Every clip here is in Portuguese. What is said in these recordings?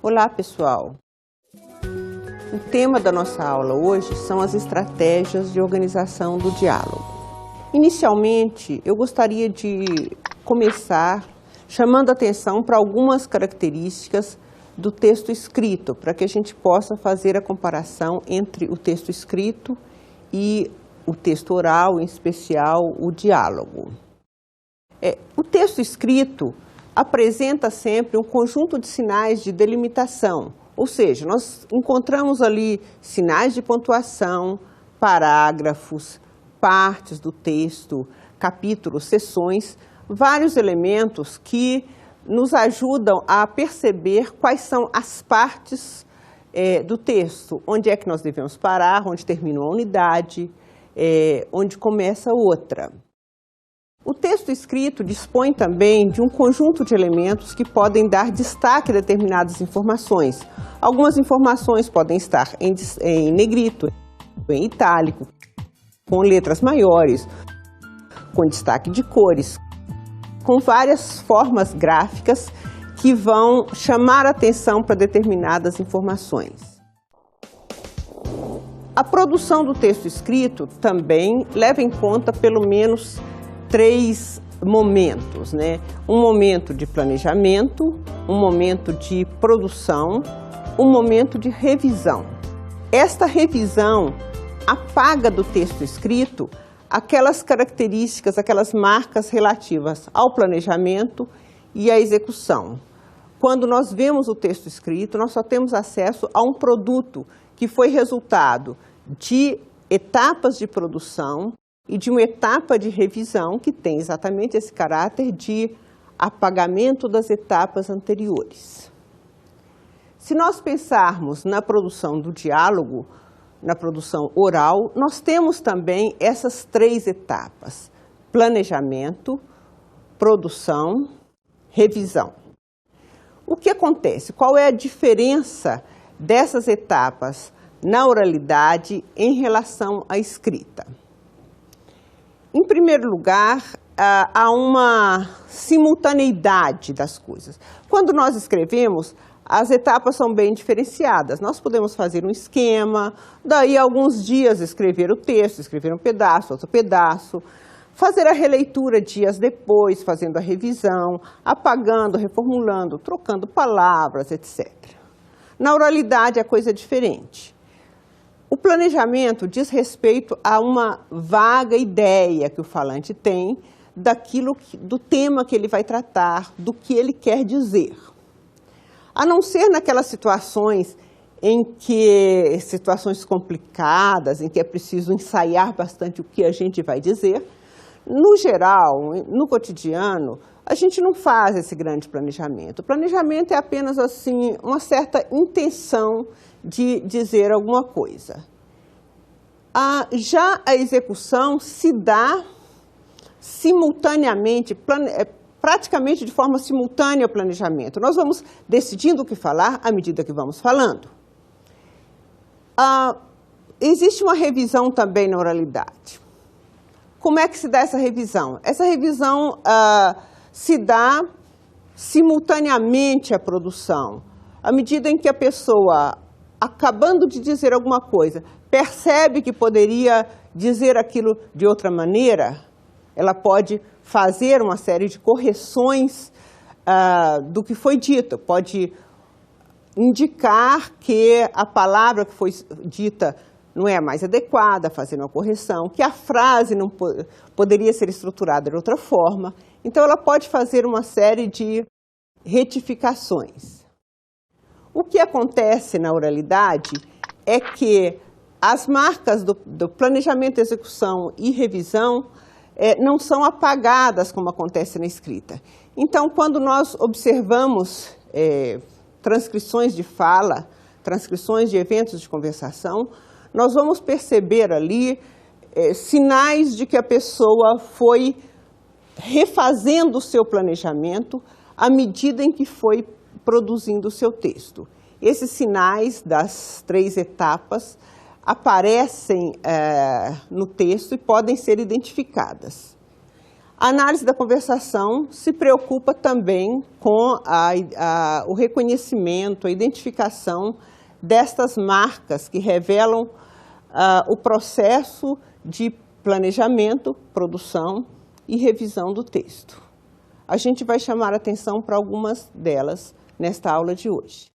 Olá, pessoal! O tema da nossa aula hoje são as estratégias de organização do diálogo. Inicialmente, eu gostaria de começar chamando a atenção para algumas características do texto escrito, para que a gente possa fazer a comparação entre o texto escrito e o texto oral, em especial o diálogo. O texto escrito apresenta sempre um conjunto de sinais de delimitação, ou seja, nós encontramos ali sinais de pontuação, parágrafos, partes do texto, capítulos, seções, vários elementos que nos ajudam a perceber quais são as partes do texto, onde é que nós devemos parar, onde termina uma unidade, onde começa outra. O texto escrito dispõe também de um conjunto de elementos que podem dar destaque a determinadas informações. Algumas informações podem estar em negrito, em itálico, com letras maiores, com destaque de cores, com várias formas gráficas que vão chamar a atenção para determinadas informações. A produção do texto escrito também leva em conta pelo menos 3 momentos, né? Um momento de planejamento, um momento de produção, um momento de revisão. Esta revisão apaga do texto escrito aquelas características, aquelas marcas relativas ao planejamento e à execução. Quando nós vemos o texto escrito, nós só temos acesso a um produto que foi resultado de etapas de produção e de uma etapa de revisão que tem exatamente esse caráter de apagamento das etapas anteriores. Se nós pensarmos na produção do diálogo, na produção oral, nós temos também essas 3 etapas: planejamento, produção, revisão. O que acontece? Qual é a diferença dessas etapas na oralidade em relação à escrita? Em primeiro lugar, há uma simultaneidade das coisas. Quando nós escrevemos, as etapas são bem diferenciadas. Nós podemos fazer um esquema, daí alguns dias escrever o texto, escrever um pedaço, outro pedaço, fazer a releitura dias depois, fazendo a revisão, apagando, reformulando, trocando palavras, etc. Na oralidade a coisa é diferente. O planejamento diz respeito a uma vaga ideia que o falante tem do tema que ele vai tratar, do que ele quer dizer. A não ser naquelas situações situações complicadas, em que é preciso ensaiar bastante o que a gente vai dizer, no geral, no cotidiano, a gente não faz esse grande planejamento. O planejamento é apenas assim, uma certa intenção de dizer alguma coisa. Já a execução se dá simultaneamente, praticamente de forma simultânea ao planejamento. Nós vamos decidindo o que falar à medida que vamos falando. Existe uma revisão também na oralidade. Como é que se dá essa revisão? Essa revisão se dá simultaneamente à produção. À medida em que a pessoa, acabando de dizer alguma coisa, percebe que poderia dizer aquilo de outra maneira, ela pode fazer uma série de correções do que foi dito, pode indicar que a palavra que foi dita não é a mais adequada, fazer uma correção, que a frase não poderia ser estruturada de outra forma. Então, ela pode fazer uma série de retificações. O que acontece na oralidade é que as marcas do planejamento, execução e revisão não são apagadas como acontece na escrita. Então, quando nós observamos transcrições de fala, transcrições de eventos de conversação, nós vamos perceber ali sinais de que a pessoa foi refazendo o seu planejamento à medida em que foi produzindo o seu texto. Esses sinais das 3 etapas aparecem no texto e podem ser identificadas. A análise da conversação se preocupa também com o reconhecimento, a identificação destas marcas que revelam o processo de planejamento, produção e revisão do texto. A gente vai chamar a atenção para algumas delas nesta aula de hoje.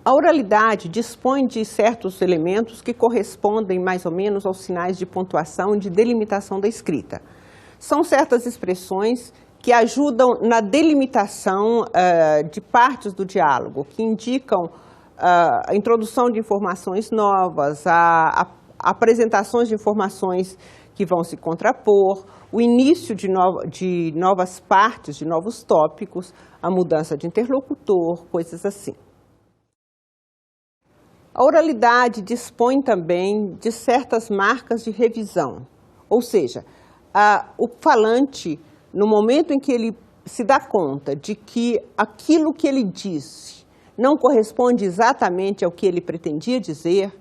A oralidade dispõe de certos elementos que correspondem mais ou menos aos sinais de pontuação e de delimitação da escrita. São certas expressões que ajudam na delimitação de partes do diálogo, que indicam a introdução de informações novas, apresentações de informações que vão se contrapor, o início de novas partes, de novos tópicos, a mudança de interlocutor, coisas assim. A oralidade dispõe também de certas marcas de revisão, ou seja, o falante, no momento em que ele se dá conta de que aquilo que ele disse não corresponde exatamente ao que ele pretendia dizer,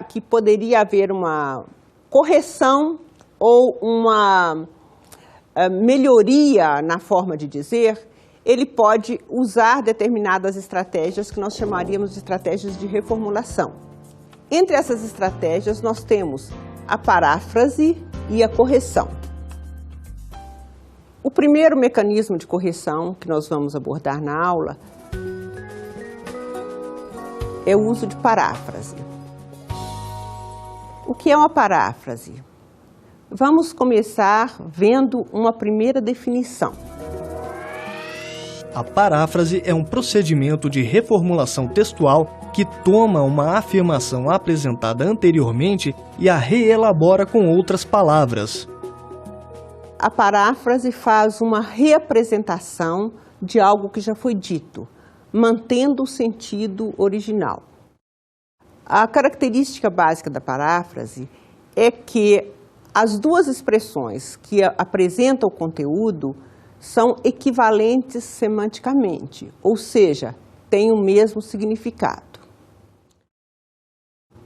que poderia haver uma correção ou uma melhoria na forma de dizer, ele pode usar determinadas estratégias que nós chamaríamos de estratégias de reformulação. Entre essas estratégias, nós temos a paráfrase e a correção. O primeiro mecanismo de correção que nós vamos abordar na aula é o uso de paráfrase. O que é uma paráfrase? Vamos começar vendo uma primeira definição. A paráfrase é um procedimento de reformulação textual que toma uma afirmação apresentada anteriormente e a reelabora com outras palavras. A paráfrase faz uma reapresentação de algo que já foi dito, mantendo o sentido original. A característica básica da paráfrase é que as duas expressões que apresentam o conteúdo são equivalentes semanticamente, ou seja, têm o mesmo significado.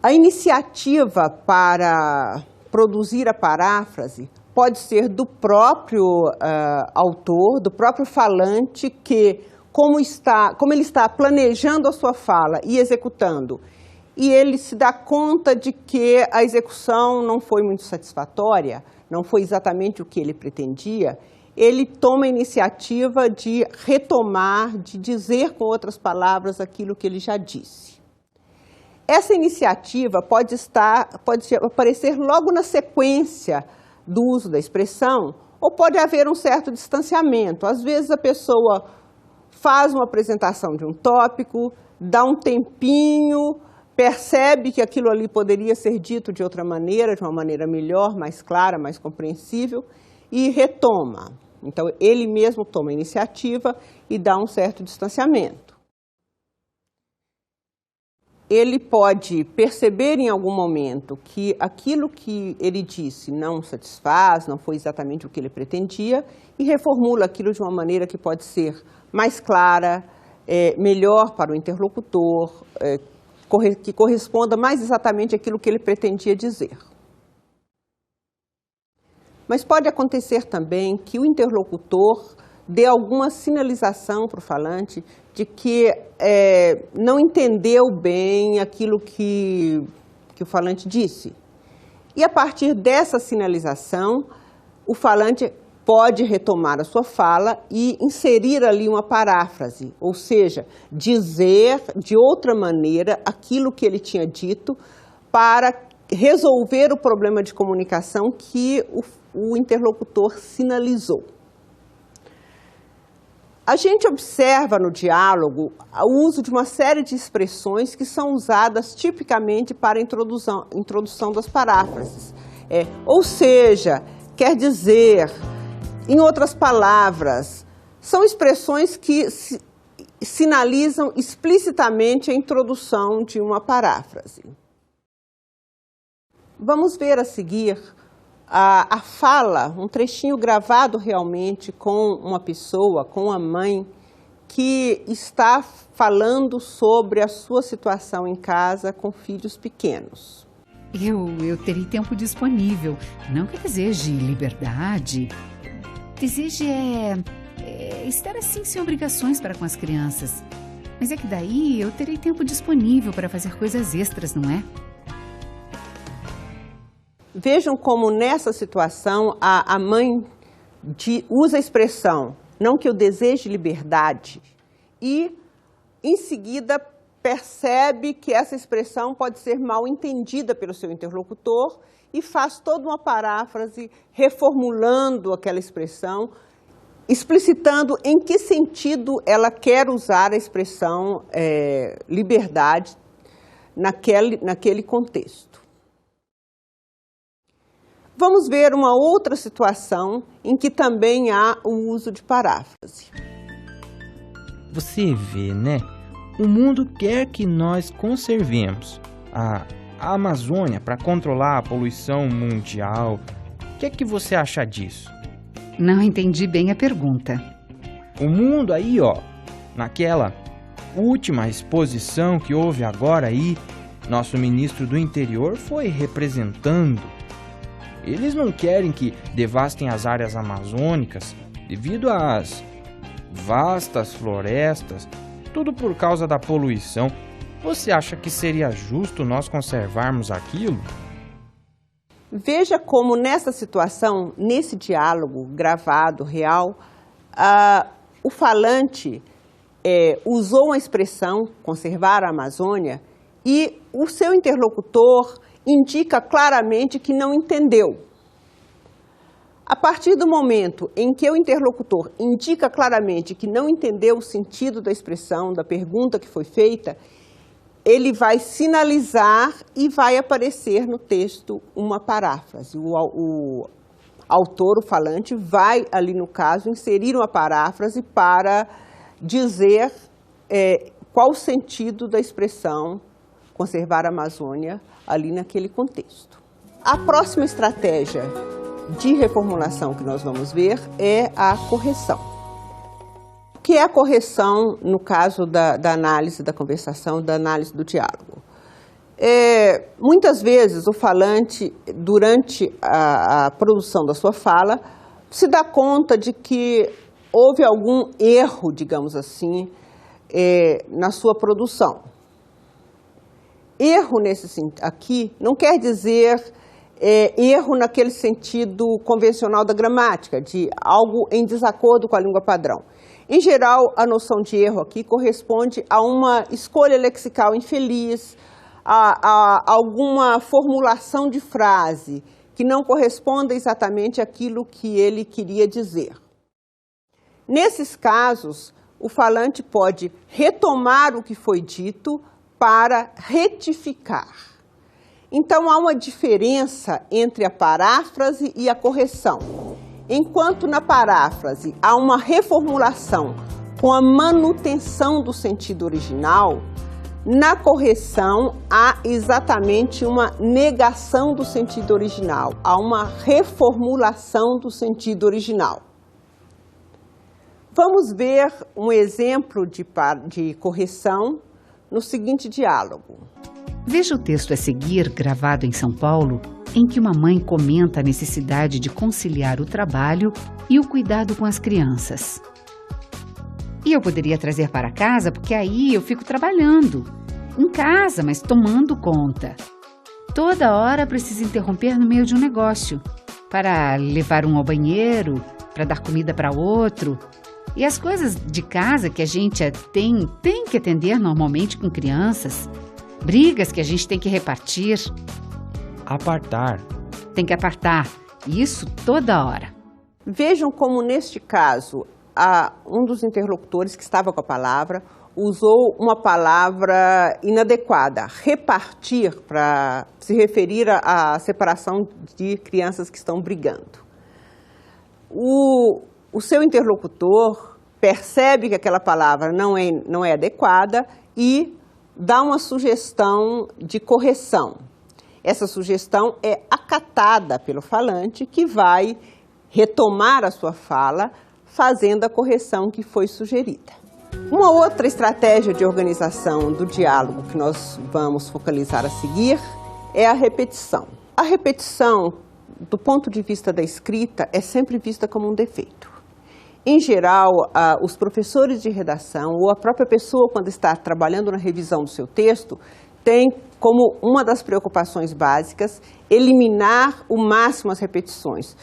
A iniciativa para produzir a paráfrase pode ser do próprio autor, do próprio falante, que, como ele está planejando a sua fala e executando, e ele se dá conta de que a execução não foi muito satisfatória, não foi exatamente o que ele pretendia, ele toma a iniciativa de retomar, de dizer com outras palavras aquilo que ele já disse. Essa iniciativa pode aparecer logo na sequência do uso da expressão, ou pode haver um certo distanciamento. Às vezes a pessoa faz uma apresentação de um tópico, dá um tempinho, percebe que aquilo ali poderia ser dito de outra maneira, de uma maneira melhor, mais clara, mais compreensível, e retoma. Então, ele mesmo toma a iniciativa e dá um certo distanciamento. Ele pode perceber em algum momento que aquilo que ele disse não satisfaz, não foi exatamente o que ele pretendia, e reformula aquilo de uma maneira que pode ser mais clara, melhor para o interlocutor, que corresponda mais exatamente àquilo que ele pretendia dizer. Mas pode acontecer também que o interlocutor dê alguma sinalização para o falante de que não entendeu bem aquilo que o falante disse. E a partir dessa sinalização, o falante pode retomar a sua fala e inserir ali uma paráfrase, ou seja, dizer de outra maneira aquilo que ele tinha dito para resolver o problema de comunicação que o interlocutor sinalizou. A gente observa no diálogo o uso de uma série de expressões que são usadas tipicamente para a introdução das paráfrases. Ou seja, quer dizer, em outras palavras, são expressões que sinalizam explicitamente a introdução de uma paráfrase. Vamos ver a seguir a fala, um trechinho gravado realmente com uma pessoa, com a mãe, que está falando sobre a sua situação em casa com filhos pequenos. Eu terei tempo disponível. Não que deseje liberdade. Deseje estar assim sem obrigações para com as crianças. Mas é que daí eu terei tempo disponível para fazer coisas extras, não é? Vejam como nessa situação a mãe usa a expressão não que eu deseje liberdade e em seguida percebe que essa expressão pode ser mal entendida pelo seu interlocutor e faz toda uma paráfrase reformulando aquela expressão, explicitando em que sentido ela quer usar a expressão liberdade naquele contexto. Vamos ver uma outra situação em que também há o uso de paráfrase. Você vê, né? O mundo quer que nós conservemos a Amazônia para controlar a poluição mundial. O que é que você acha disso? Não entendi bem a pergunta. O mundo aí, ó, naquela última exposição que houve agora aí, nosso ministro do Interior foi representando. Eles não querem que devastem as áreas amazônicas devido às vastas florestas, tudo por causa da poluição. Você acha que seria justo nós conservarmos aquilo? Veja como nessa situação, nesse diálogo gravado, real, o falante usou a expressão conservar a Amazônia e o seu interlocutor indica claramente que não entendeu. A partir do momento em que o interlocutor indica claramente que não entendeu o sentido da expressão, da pergunta que foi feita, ele vai sinalizar e vai aparecer no texto uma paráfrase. O autor, o falante, vai ali no caso inserir uma paráfrase para dizer qual o sentido da expressão conservar a Amazônia ali naquele contexto. A próxima estratégia de reformulação que nós vamos ver é a correção. O que é a correção no caso da análise da conversação, da análise do diálogo? Muitas vezes o falante, durante a produção da sua fala, se dá conta de que houve algum erro, digamos assim, na sua produção. Erro aqui não quer dizer erro naquele sentido convencional da gramática, de algo em desacordo com a língua padrão. Em geral, a noção de erro aqui corresponde a uma escolha lexical infeliz, a alguma formulação de frase que não corresponda exatamente àquilo que ele queria dizer. Nesses casos, o falante pode retomar o que foi dito para retificar. Então, há uma diferença entre a paráfrase e a correção. Enquanto na paráfrase há uma reformulação com a manutenção do sentido original, na correção há exatamente uma negação do sentido original, há uma reformulação do sentido original. Vamos ver um exemplo de correção no seguinte diálogo. Veja o texto a seguir, gravado em São Paulo, em que uma mãe comenta a necessidade de conciliar o trabalho e o cuidado com as crianças. E eu poderia trazer para casa porque aí eu fico trabalhando. Em casa, mas tomando conta. Toda hora preciso interromper no meio de um negócio. Para levar um ao banheiro, para dar comida para outro. E as coisas de casa que a gente tem que atender normalmente com crianças. Brigas que a gente tem que repartir. Apartar. Tem que apartar. Isso toda hora. Vejam como, neste caso, um dos interlocutores que estava com a palavra usou uma palavra inadequada, repartir, para se referir à separação de crianças que estão brigando. O seu interlocutor percebe que aquela palavra não é adequada e dá uma sugestão de correção. Essa sugestão é acatada pelo falante, que vai retomar a sua fala, fazendo a correção que foi sugerida. Uma outra estratégia de organização do diálogo que nós vamos focalizar a seguir é a repetição. A repetição, do ponto de vista da escrita, é sempre vista como um defeito. Em geral, os professores de redação ou a própria pessoa, quando está trabalhando na revisão do seu texto, tem como uma das preocupações básicas eliminar o máximo as repetições,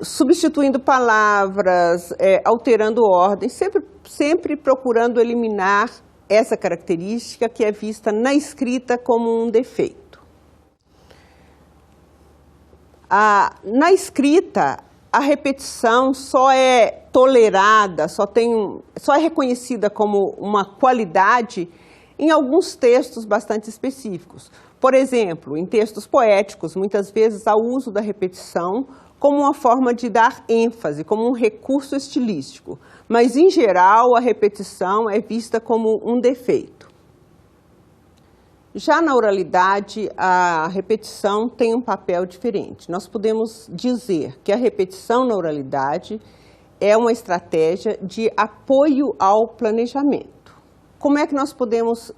substituindo palavras, alterando ordem, sempre procurando eliminar essa característica que é vista na escrita como um defeito. Na escrita, a repetição só é tolerada, só é reconhecida como uma qualidade em alguns textos bastante específicos. Por exemplo, em textos poéticos, muitas vezes há o uso da repetição como uma forma de dar ênfase, como um recurso estilístico. Mas, em geral, a repetição é vista como um defeito. Já na oralidade, a repetição tem um papel diferente. Nós podemos dizer que a repetição na oralidade é uma estratégia de apoio ao planejamento. Como é que nós podemos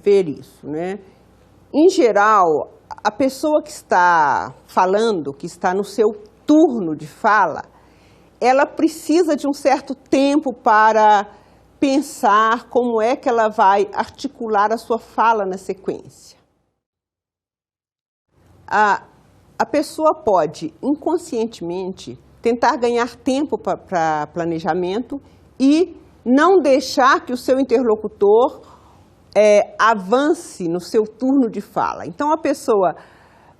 ver isso, né? Em geral, a pessoa que está falando, que está no seu turno de fala, ela precisa de um certo tempo para pensar como é que ela vai articular a sua fala na sequência. A pessoa pode, inconscientemente, tentar ganhar tempo para planejamento e não deixar que o seu interlocutor avance no seu turno de fala. Então, a pessoa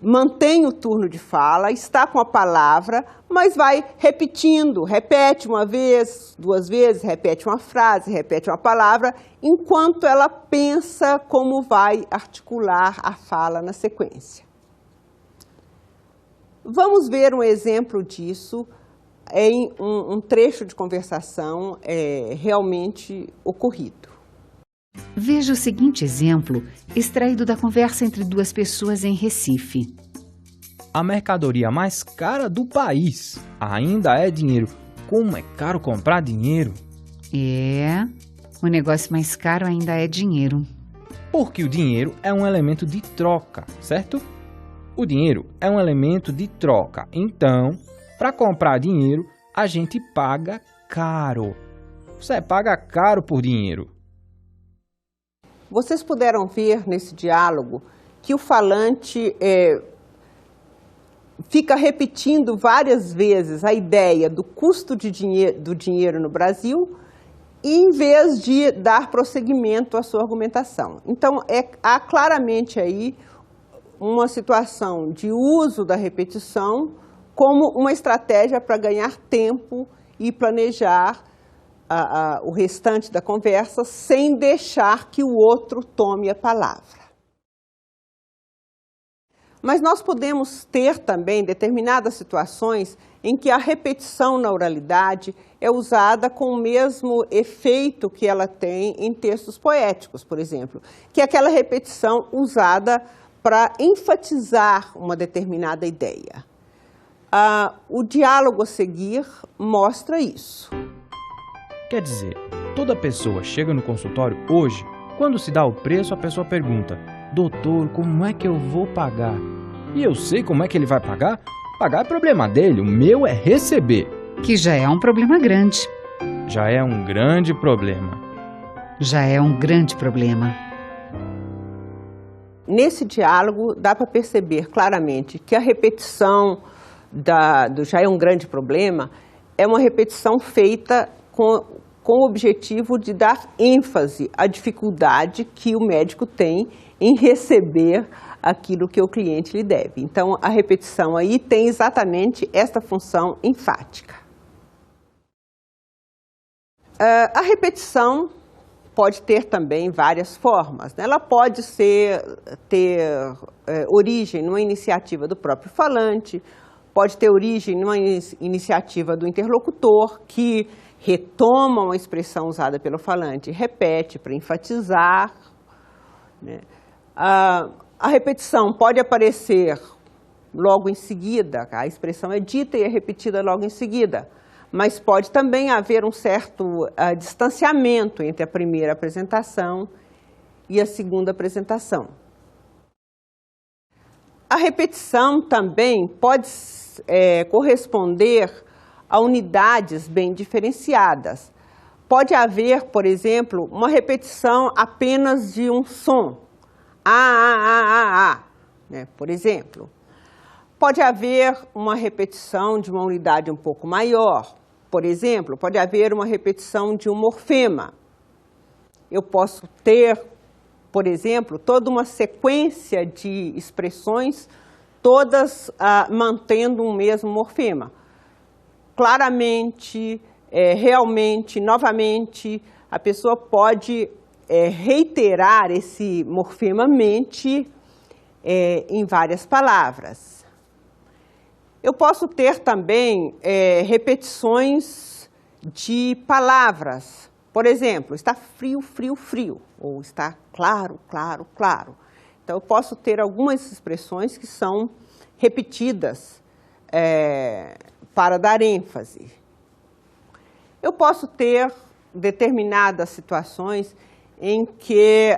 mantém o turno de fala, está com a palavra, mas vai repetindo, repete uma vez, duas vezes, repete uma frase, repete uma palavra, enquanto ela pensa como vai articular a fala na sequência. Vamos ver um exemplo disso em um trecho de conversação realmente ocorrido. Veja o seguinte exemplo, extraído da conversa entre duas pessoas em Recife. A mercadoria mais cara do país ainda é dinheiro. Como é caro comprar dinheiro? O negócio mais caro ainda é dinheiro. Porque o dinheiro é um elemento de troca, certo? O dinheiro é um elemento de troca. Então, para comprar dinheiro, a gente paga caro. Você paga caro por dinheiro. Vocês puderam ver nesse diálogo que o falante fica repetindo várias vezes a ideia do custo do dinheiro no Brasil, em vez de dar prosseguimento à sua argumentação. Então, há claramente aí uma situação de uso da repetição como uma estratégia para ganhar tempo e planejar o restante da conversa sem deixar que o outro tome a palavra. Mas nós podemos ter também determinadas situações em que a repetição na oralidade é usada com o mesmo efeito que ela tem em textos poéticos, por exemplo, que é aquela repetição usada para enfatizar uma determinada ideia. O diálogo a seguir mostra isso. Quer dizer, toda pessoa chega no consultório hoje, quando se dá o preço, a pessoa pergunta: doutor, como é que eu vou pagar? E eu sei como é que ele vai pagar? Pagar é problema dele, o meu é receber. Que já é um problema grande. Já é um grande problema. Já é um grande problema. Nesse diálogo, dá para perceber claramente que a repetição do já é um grande problema é uma repetição feita com o objetivo de dar ênfase à dificuldade que o médico tem em receber aquilo que o cliente lhe deve. Então, a repetição aí tem exatamente esta função enfática. A repetição pode ter também várias formas, né? Ela pode ter origem numa iniciativa do próprio falante, pode ter origem numa iniciativa do interlocutor, que retoma uma expressão usada pelo falante e repete para enfatizar, né? A repetição pode aparecer logo em seguida, a expressão é dita e é repetida logo em seguida, mas pode também haver um certo distanciamento entre a primeira apresentação e a segunda apresentação. A repetição também pode corresponder a unidades bem diferenciadas. Pode haver, por exemplo, uma repetição apenas de um som, né, por exemplo. Pode haver uma repetição de uma unidade um pouco maior, por exemplo, pode haver uma repetição de um morfema. Eu posso ter, por exemplo, toda uma sequência de expressões, todas mantendo um mesmo morfema. Claramente, realmente, novamente, a pessoa pode reiterar esse morfema mente em várias palavras. Eu posso ter também repetições de palavras. Por exemplo, está frio, frio, frio, ou está claro, claro, claro. Então, eu posso ter algumas expressões que são repetidas para dar ênfase. Eu posso ter determinadas situações em que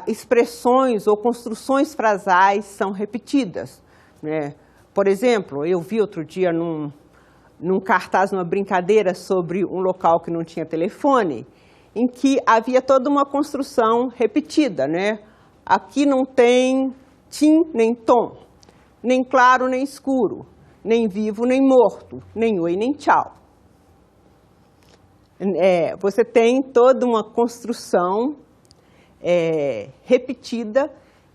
expressões ou construções frasais são repetidas, né? Por exemplo, eu vi outro dia num cartaz, numa brincadeira sobre um local que não tinha telefone, em que havia toda uma construção repetida, né? Aqui não tem tim nem tom, nem claro nem escuro, nem vivo nem morto, nem oi nem tchau. Você tem toda uma construção repetida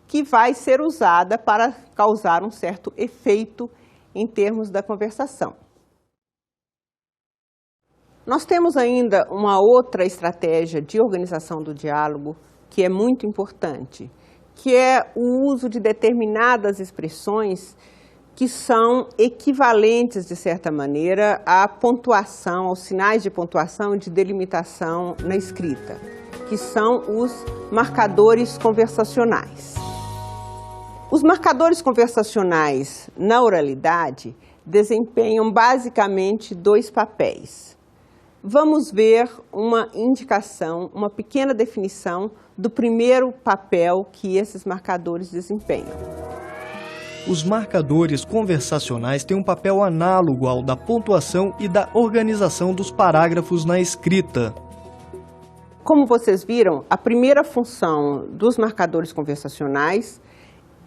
que vai ser usada para causar um certo efeito em termos da conversação. Nós temos ainda uma outra estratégia de organização do diálogo que é muito importante, que é o uso de determinadas expressões que são equivalentes, de certa maneira, à pontuação, aos sinais de pontuação e de delimitação na escrita, que são os marcadores conversacionais. Os marcadores conversacionais na oralidade desempenham basicamente dois papéis. Vamos ver uma indicação, uma pequena definição do primeiro papel que esses marcadores desempenham. Os marcadores conversacionais têm um papel análogo ao da pontuação e da organização dos parágrafos na escrita. Como vocês viram, a primeira função dos marcadores conversacionais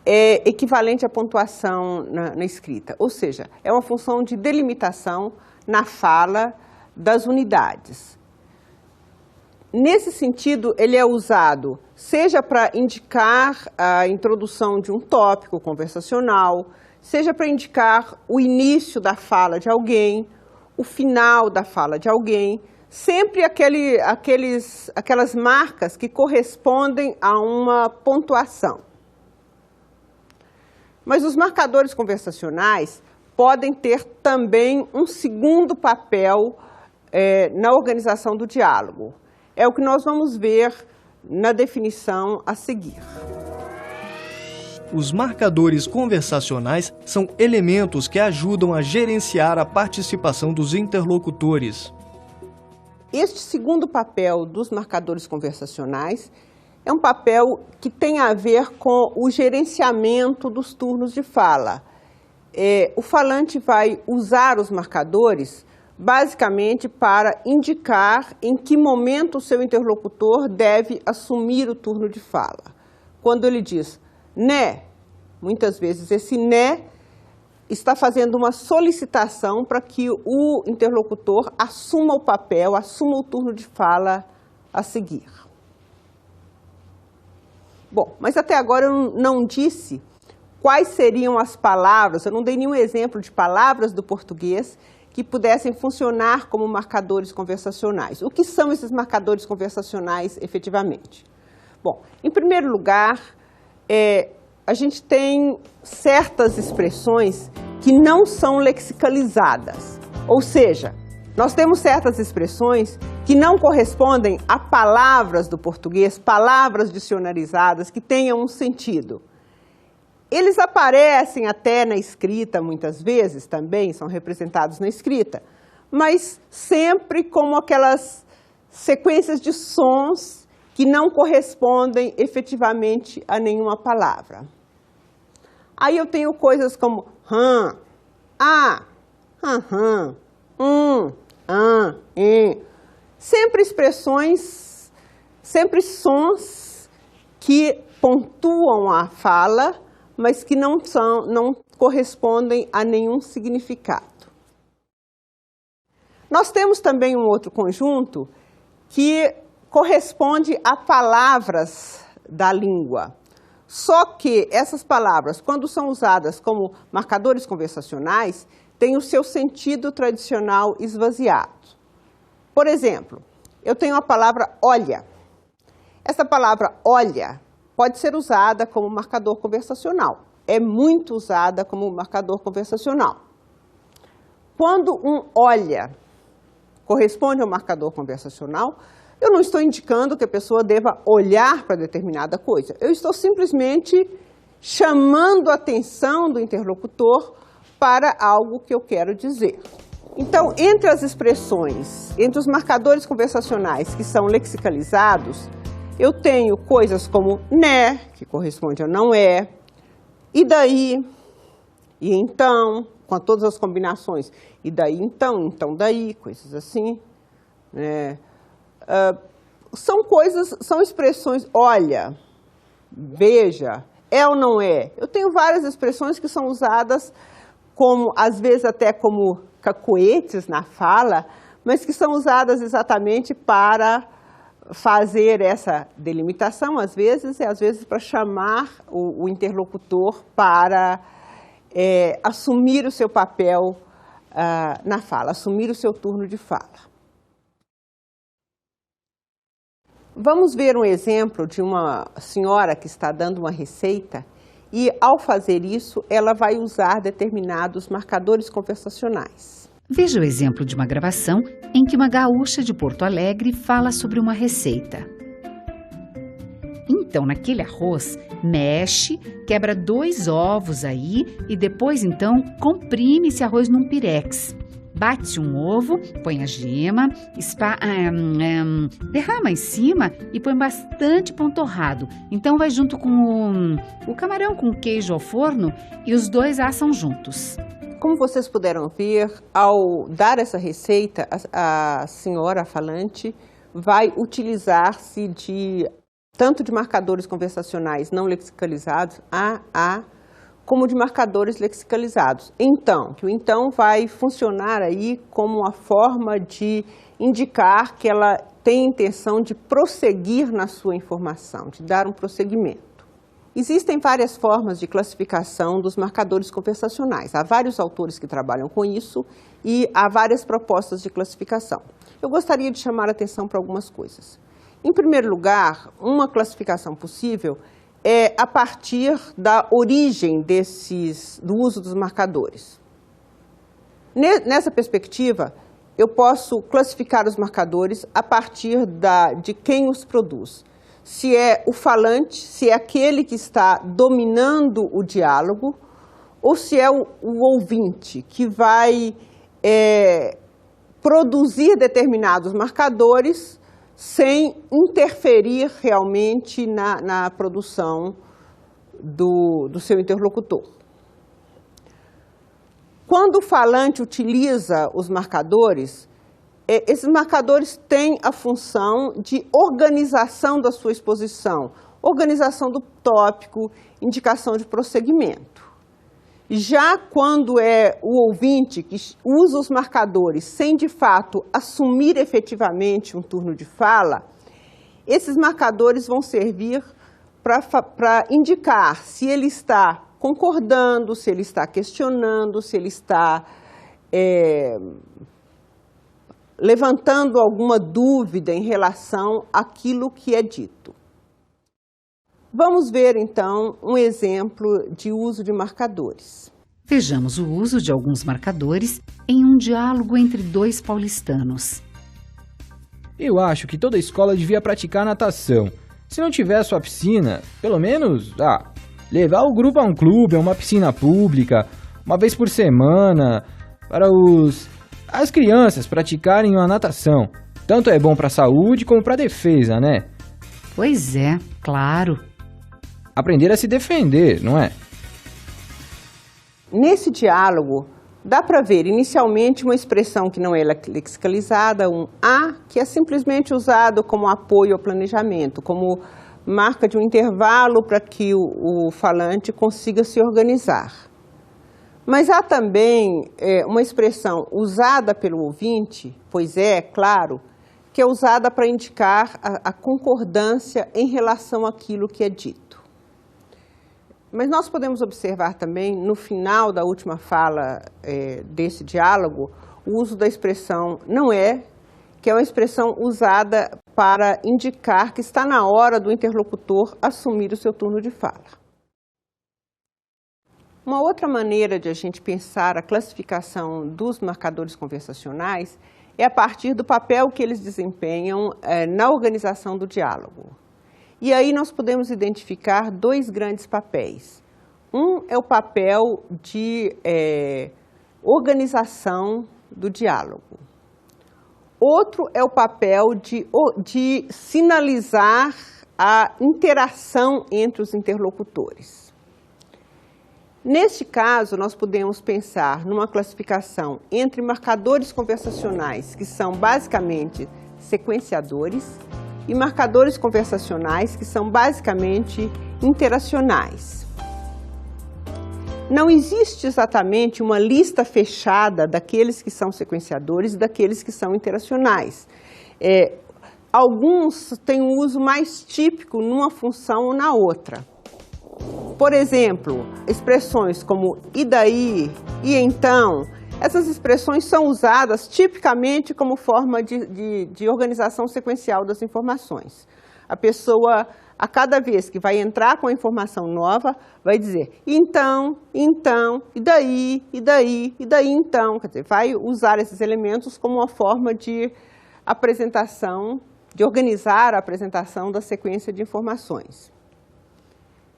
é equivalente à pontuação na escrita, ou seja, é uma função de delimitação na fala das unidades. Nesse sentido, ele é usado seja para indicar a introdução de um tópico conversacional, seja para indicar o início da fala de alguém, o final da fala de alguém, sempre aquelas marcas que correspondem a uma pontuação. Mas os marcadores conversacionais podem ter também um segundo papel na organização do diálogo. É o que nós vamos ver na definição a seguir. Os marcadores conversacionais são elementos que ajudam a gerenciar a participação dos interlocutores. Este segundo papel dos marcadores conversacionais é um papel que tem a ver com o gerenciamento dos turnos de fala. O falante vai usar os marcadores basicamente para indicar em que momento o seu interlocutor deve assumir o turno de fala. Quando ele diz né, muitas vezes esse né está fazendo uma solicitação para que o interlocutor assuma o papel, assuma o turno de fala a seguir. Bom, mas até agora eu não disse quais seriam as palavras, eu não dei nenhum exemplo de palavras do português que pudessem funcionar como marcadores conversacionais. O que são esses marcadores conversacionais efetivamente? Bom, em primeiro lugar, a gente tem certas expressões que não são lexicalizadas, ou seja, nós temos certas expressões que não correspondem a palavras do português, palavras dicionarizadas que tenham um sentido. Eles aparecem até na escrita muitas vezes, também são representados na escrita, mas sempre como aquelas sequências de sons que não correspondem efetivamente a nenhuma palavra. Aí eu tenho coisas como sempre expressões, sempre sons que pontuam a fala, mas que não correspondem a nenhum significado. Nós temos também um outro conjunto que corresponde a palavras da língua. Só que essas palavras, quando são usadas como marcadores conversacionais, têm o seu sentido tradicional esvaziado. Por exemplo, eu tenho a palavra olha. Essa palavra olha pode ser usada como marcador conversacional. É muito usada como marcador conversacional. Quando um olha corresponde ao marcador conversacional, eu não estou indicando que a pessoa deva olhar para determinada coisa. Eu estou simplesmente chamando a atenção do interlocutor para algo que eu quero dizer. Então, entre as expressões, entre os marcadores conversacionais que são lexicalizados, eu tenho coisas como né, que corresponde a não é, e daí, e então, com todas as combinações, e daí então daí, coisas assim, né? São expressões, olha, veja, é ou não é. Eu tenho várias expressões que são usadas como, às vezes até como cacoetes na fala, mas que são usadas exatamente para fazer essa delimitação, às vezes, e às vezes para chamar o interlocutor para assumir o seu papel na fala, assumir o seu turno de fala. Vamos ver um exemplo de uma senhora que está dando uma receita e, ao fazer isso, ela vai usar determinados marcadores conversacionais. Veja o exemplo de uma gravação em que uma gaúcha de Porto Alegre fala sobre uma receita. Então, naquele arroz, mexe, quebra 2 ovos aí e depois, então, comprime esse arroz num pirex. Bate um ovo, põe a gema, derrama em cima e põe bastante pão torrado. Então vai junto com o camarão com queijo ao forno e os dois assam juntos. Como vocês puderam ver, ao dar essa receita, a senhora falante vai utilizar-se tanto de marcadores conversacionais não lexicalizados, como de marcadores lexicalizados. Então, que o então vai funcionar aí como uma forma de indicar que ela tem intenção de prosseguir na sua informação, de dar um prosseguimento. Existem várias formas de classificação dos marcadores conversacionais. Há vários autores que trabalham com isso e há várias propostas de classificação. Eu gostaria de chamar a atenção para algumas coisas. Em primeiro lugar, uma classificação possível é a partir da origem do uso dos marcadores. Nessa perspectiva, eu posso classificar os marcadores a partir de quem os produz. Se é o falante, se é aquele que está dominando o diálogo, ou se é o ouvinte, que vai produzir determinados marcadores sem interferir realmente na produção do seu interlocutor. Quando o falante utiliza os marcadores, esses marcadores têm a função de organização da sua exposição, organização do tópico, indicação de prosseguimento. Já quando é o ouvinte que usa os marcadores sem, de fato, assumir efetivamente um turno de fala, esses marcadores vão servir para indicar se ele está concordando, se ele está questionando, se ele está levantando alguma dúvida em relação àquilo que é dito. Vamos ver, então, um exemplo de uso de marcadores. Vejamos o uso de alguns marcadores em um diálogo entre 2 paulistanos. Eu acho que toda escola devia praticar natação. Se não tiver sua piscina, pelo menos, levar o grupo a um clube, a uma piscina pública, uma vez por semana, para as crianças praticarem a natação. Tanto é bom para a saúde como para a defesa, né? Pois é, claro. Aprender a se defender, não é? nesse diálogo, dá para ver inicialmente uma expressão que não é lexicalizada, um a, que é simplesmente usado como apoio ao planejamento, como marca de um intervalo para que o falante consiga se organizar. Mas há também uma expressão usada pelo ouvinte, pois é, claro, que é usada para indicar a concordância em relação àquilo que é dito. Mas nós podemos observar também, no final da última fala desse diálogo, o uso da expressão não é, que é uma expressão usada para indicar que está na hora do interlocutor assumir o seu turno de fala. Uma outra maneira de a gente pensar a classificação dos marcadores conversacionais é a partir do papel que eles desempenham na organização do diálogo. E aí nós podemos identificar dois grandes papéis. Um é o papel de organização do diálogo. Outro é o papel de sinalizar a interação entre os interlocutores. Neste caso, nós podemos pensar numa classificação entre marcadores conversacionais, que são basicamente sequenciadores, e marcadores conversacionais, que são basicamente interacionais. Não existe exatamente uma lista fechada daqueles que são sequenciadores e daqueles que são interacionais. Alguns têm um uso mais típico numa função ou na outra. Por exemplo, expressões como e daí, e então, essas expressões são usadas tipicamente como forma de organização sequencial das informações. A pessoa, a cada vez que vai entrar com a informação nova, vai dizer então, e daí, então. Quer dizer, vai usar esses elementos como uma forma de apresentação, de organizar a apresentação da sequência de informações.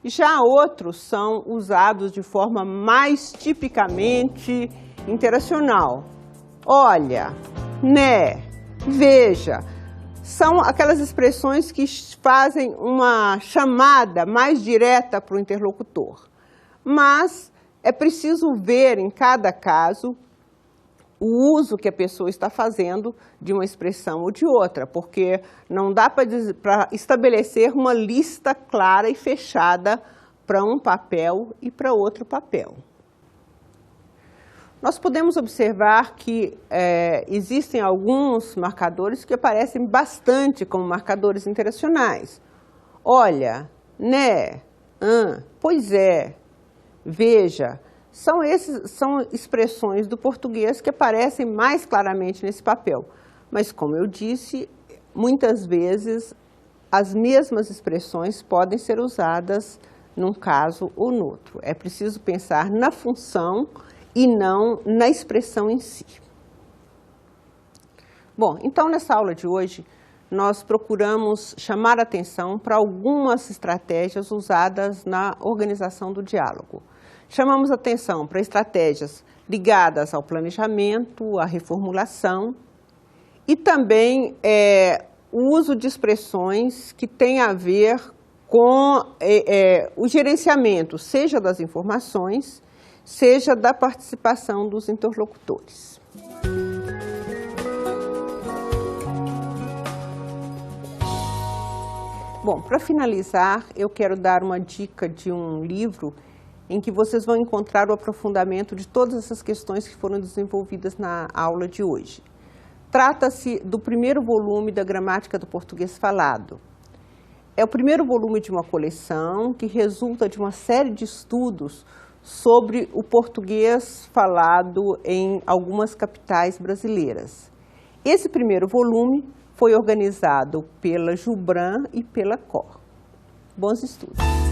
Já outros são usados de forma mais tipicamente interacional. Olha, né, veja, são aquelas expressões que fazem uma chamada mais direta para o interlocutor. Mas é preciso ver em cada caso o uso que a pessoa está fazendo de uma expressão ou de outra, porque não dá para estabelecer uma lista clara e fechada para um papel e para outro papel. Nós podemos observar que existem alguns marcadores que aparecem bastante como marcadores interacionais. Olha, né, pois é, veja. São expressões do português que aparecem mais claramente nesse papel. Mas, como eu disse, muitas vezes as mesmas expressões podem ser usadas num caso ou no outro. É preciso pensar na função e não na expressão em si. Bom, então nessa aula de hoje, nós procuramos chamar a atenção para algumas estratégias usadas na organização do diálogo. Chamamos atenção para estratégias ligadas ao planejamento, à reformulação e também o uso de expressões que têm a ver com o gerenciamento, seja das informações, seja da participação dos interlocutores. Bom, para finalizar, eu quero dar uma dica de um livro em que vocês vão encontrar o aprofundamento de todas essas questões que foram desenvolvidas na aula de hoje. Trata-se do primeiro volume da Gramática do Português Falado. É o primeiro volume de uma coleção que resulta de uma série de estudos sobre o português falado em algumas capitais brasileiras. Esse primeiro volume foi organizado pela Jubran e pela Cor. Bons estudos!